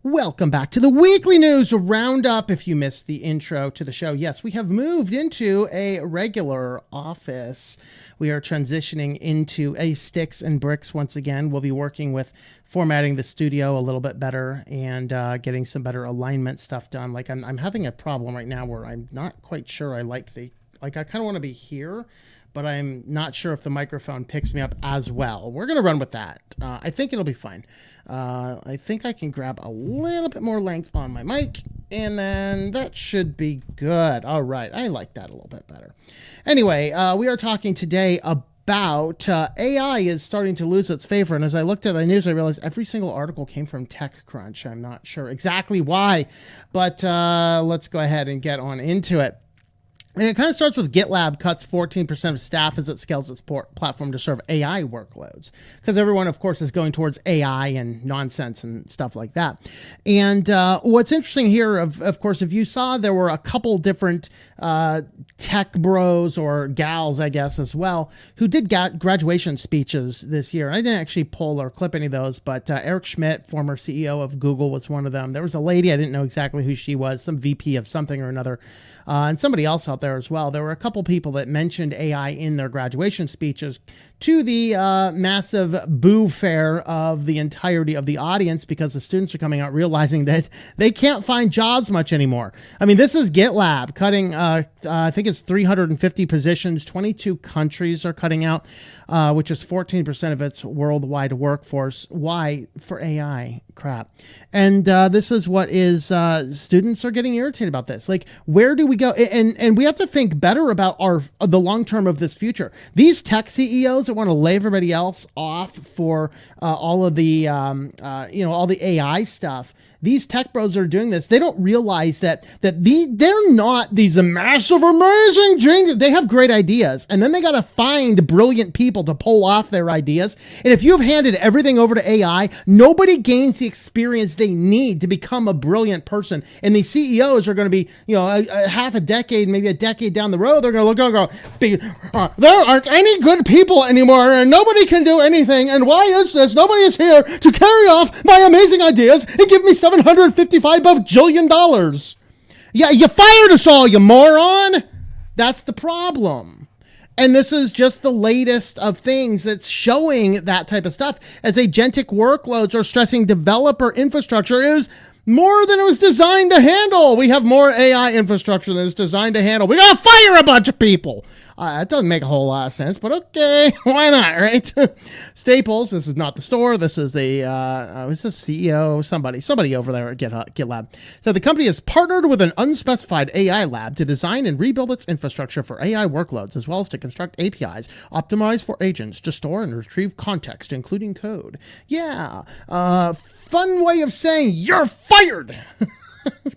Welcome back to the weekly news roundup. If you missed the intro to the show, yes, we have moved into a regular office. We are transitioning into a sticks and bricks once again. We'll be working with formatting the studio a little bit better and getting some better alignment stuff done. Like I'm having a problem right now where I'm not quite sure I I kind of want to be here, but I'm not sure if the microphone picks me up as well. We're going to run with that. I think it'll be fine. I think I can grab a little bit more length on my mic, and then that should be good. All right. I like that a little bit better. Anyway, we are talking today about AI is starting to lose its favor. And as I looked at the news, I realized every single article came from TechCrunch. I'm not sure exactly why, but let's go ahead and get on into it. And it kind of starts with GitLab cuts 14% of staff as it scales its platform to serve AI workloads. Because everyone, of course, is going towards AI and nonsense and stuff like that. And what's interesting here, of course, if you saw, there were a couple different tech bros or gals, I guess, as well, who did graduation speeches this year. I didn't actually pull or clip any of those, but Eric Schmidt, former CEO of Google, was one of them. There was a lady, I didn't know exactly who she was, some VP of something or another, and somebody else out there as well. There were a couple people that mentioned AI in their graduation speeches to the massive boo fair of the entirety of the audience, because the students are coming out realizing that they can't find jobs much anymore. I mean, this is GitLab cutting, I think it's 350 positions, 22 countries are cutting out, which is 14% of its worldwide workforce. Why? For AI crap. And this is what is, students are getting irritated about this. Like, where do we go? And we have to think better about the long term of this future. These tech CEOs that want to lay everybody else off for all of the all the AI stuff. These tech bros are doing this. They don't realize that they're not these massive, amazing geniuses. They have great ideas, and then they got to find brilliant people to pull off their ideas. And if you've handed everything over to AI, nobody gains the experience they need to become a brilliant person. And these CEOs are going to be, a half a decade, maybe a decade down the road, they're going to look and go, there aren't any good people anymore, and nobody can do anything. And why is this? Nobody is here to carry off my amazing ideas and give me $755 bajillion. Yeah, you fired us all, you moron. That's the problem. And this is just the latest of things that's showing that type of stuff. As agentic workloads are stressing developer infrastructure is more than it was designed to handle. We have more AI infrastructure than it's designed to handle. We gotta fire a bunch of people. That doesn't make a whole lot of sense, but okay, why not, right? Staples, this is not the store. This is the, who's the CEO? Somebody over there at GitLab. So the company has partnered with an unspecified AI lab to design and rebuild its infrastructure for AI workloads, as well as to construct APIs optimized for agents to store and retrieve context, including code. Yeah, fun way of saying you're fired.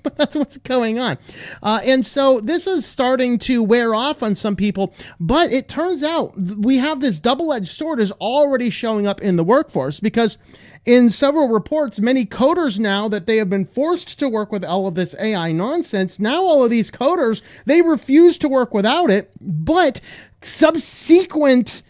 But that's what's going on. And so this is starting to wear off on some people, but it turns out we have this double-edged sword is already showing up in the workforce, because in several reports, many coders now that they have been forced to work with all of this AI nonsense, now all of these coders, they refuse to work without it, but subsequent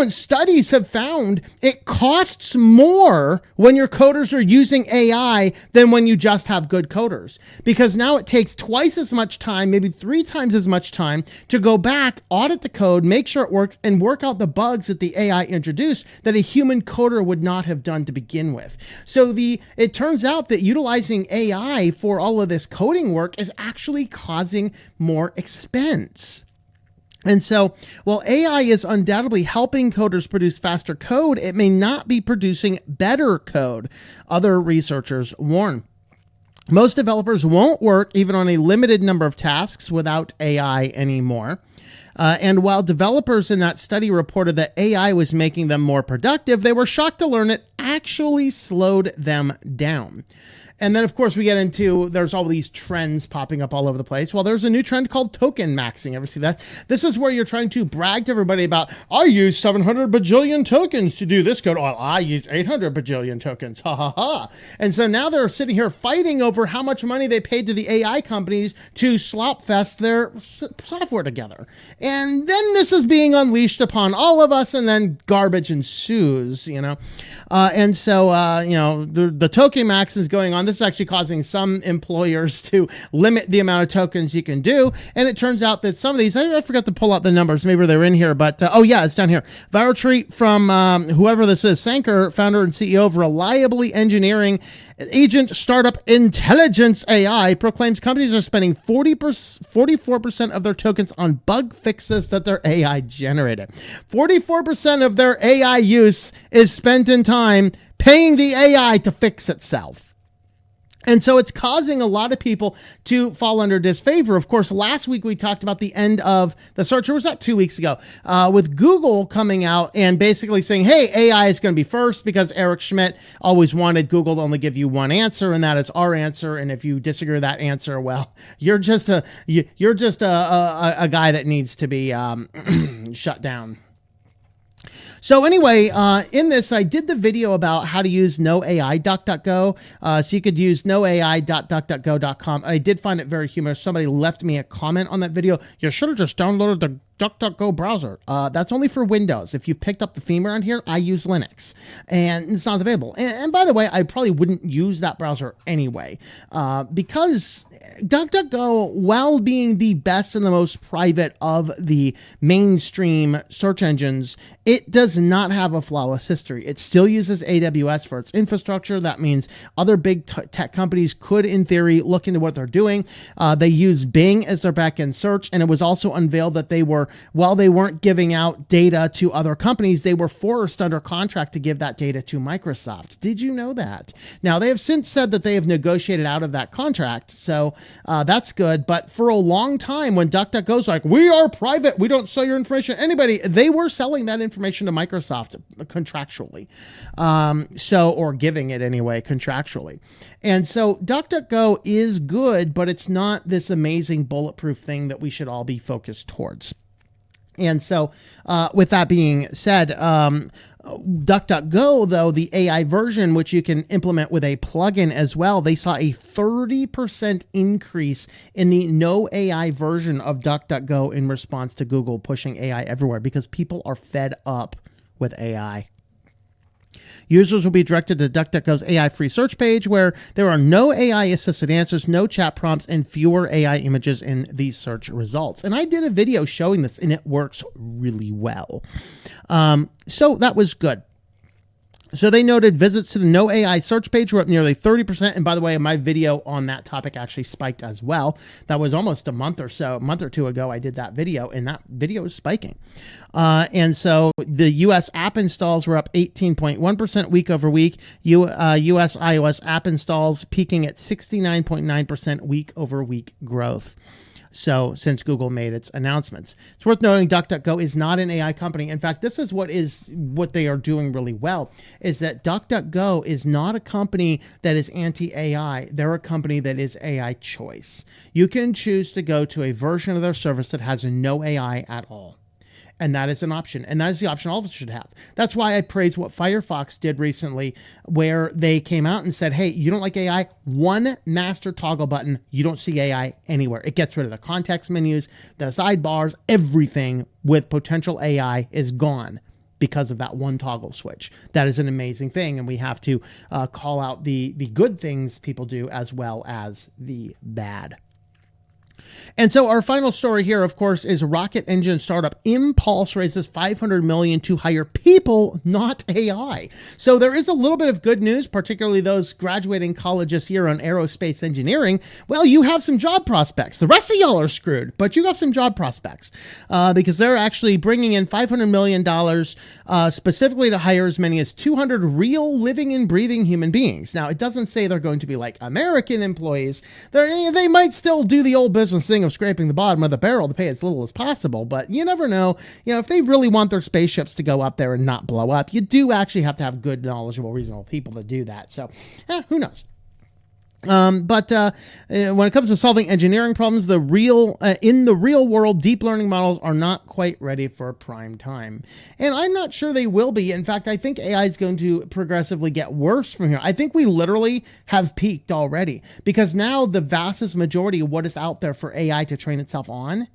studies have found it costs more when your coders are using AI than when you just have good coders, because now it takes twice as much time, maybe 3 times as much time to go back, audit the code, make sure it works, and work out the bugs that the AI introduced that a human coder would not have done to begin with. So it turns out that utilizing AI for all of this coding work is actually causing more expense. And so, while AI is undoubtedly helping coders produce faster code, it may not be producing better code, other researchers warn. Most developers won't work even on a limited number of tasks without AI anymore. And while developers in that study reported that AI was making them more productive, they were shocked to learn it actually slowed them down. And then, of course, we get into, there's all these trends popping up all over the place. Well, there's a new trend called token maxing. Ever see that? This is where you're trying to brag to everybody about, I use 700 bajillion tokens to do this code. Oh, I use 800 bajillion tokens. Ha, ha, ha. And so now they're sitting here fighting over how much money they paid to the AI companies to slop fest their software together. And then this is being unleashed upon all of us, and then garbage ensues, And so, the token max is going on. This is actually causing some employers to limit the amount of tokens you can do. And it turns out that some of these, I forgot to pull out the numbers. Maybe they're in here, but it's down here. Viral tweet from whoever this is, Sankar, founder and CEO of Reliably Engineering Agent Startup Intelligence AI, proclaims companies are spending 44% of their tokens on bug fixes that their AI generated. 44% of their AI use is spent in time paying the AI to fix itself. And so it's causing a lot of people to fall under disfavor. Of course, last week we talked about the end of the search, or was that 2 weeks ago, with Google coming out and basically saying, hey, AI is going to be first, because Eric Schmidt always wanted Google to only give you one answer, and that is our answer. And if you disagree with that answer, well, you're just a guy that needs to be shut down. So anyway, in this, I did the video about how to use No AI DuckDuckGo. So you could use noai.duckduckgo.com. I did find it very humorous. Somebody left me a comment on that video. You should have just downloaded the DuckDuckGo browser. That's only for Windows. If you've picked up the theme around here, I use Linux, and it's not available. And by the way, I probably wouldn't use that browser anyway, because DuckDuckGo, while being the best and the most private of the mainstream search engines, it does not have a flawless history. It still uses AWS for its infrastructure. That means other big tech companies could, in theory, look into what they're doing. They use Bing as their backend search, and it was also unveiled that while they weren't giving out data to other companies, they were forced under contract to give that data to Microsoft. Did you know that? Now, they have since said that they have negotiated out of that contract, so that's good. But for a long time, when DuckDuckGo's like, we are private, we don't sell your information to anybody, they were selling that information to Microsoft contractually. Or giving it anyway, contractually. And so DuckDuckGo is good, but it's not this amazing bulletproof thing that we should all be focused towards. And so with that being said, DuckDuckGo, though, the AI version, which you can implement with a plugin as well, they saw a 30% increase in the no AI version of DuckDuckGo in response to Google pushing AI everywhere, because people are fed up with AI. Users will be directed to DuckDuckGo's AI-free search page, where there are no AI-assisted answers, no chat prompts, and fewer AI images in the search results. And I did a video showing this, and it works really well. So that was good. So they noted visits to the No AI search page were up nearly 30%. And by the way, my video on that topic actually spiked as well. That was almost a month or two ago, I did that video, and that video is spiking. And so the US app installs were up 18.1% week over week. US iOS app installs peaking at 69.9% week over week growth. So since Google made its announcements, it's worth noting DuckDuckGo is not an AI company. In fact, this is what they are doing really well, is that DuckDuckGo is not a company that is anti-AI. They're a company that is AI choice. You can choose to go to a version of their service that has no AI at all. And that is an option. And that is the option all of us should have. That's why I praise what Firefox did recently, where they came out and said, hey, you don't like AI? One master toggle button. You don't see AI anywhere. It gets rid of the context menus, the sidebars, everything with potential AI is gone because of that one toggle switch. That is an amazing thing. And we have to call out the good things people do as well as the bad. And so our final story here, of course, is rocket engine startup Impulse raises $500 million to hire people, not AI. So there is a little bit of good news, particularly those graduating college this year on aerospace engineering. Well, you have some job prospects. The rest of y'all are screwed, but you got some job prospects because they're actually bringing in $500 million specifically to hire as many as 200 real living and breathing human beings. Now, it doesn't say they're going to be like American employees. They might still do the old business thing of scraping the bottom of the barrel to pay as little as possible, but you never know. If they really want their spaceships to go up there and not blow up, you do actually have to have good, knowledgeable, reasonable people to do that. So, who knows? But when it comes to solving engineering problems, in the real world, deep learning models are not quite ready for prime time. And I'm not sure they will be. In fact, I think AI is going to progressively get worse from here. I think we literally have peaked already, because now the vastest majority of what is out there for AI to train itself on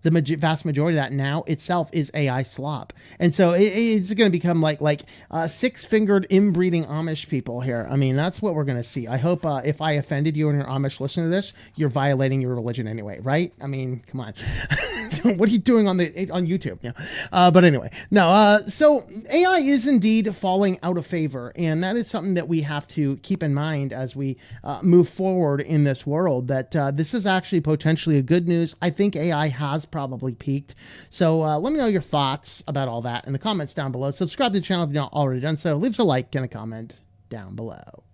the vast majority of that now itself is AI slop. And so it's going to become like six-fingered inbreeding Amish people here. I mean, that's what we're going to see. I hope if I offended you and you're Amish listening to this, you're violating your religion anyway, right? I mean, come on. What are you doing on YouTube? Yeah. But anyway, no. So AI is indeed falling out of favor, and that is something that we have to keep in mind as we move forward in this world. That this is actually potentially a good news. I think AI has probably peaked. So let me know your thoughts about all that in the comments down below. Subscribe to the channel if you've not already done so. Leave us a like and a comment down below.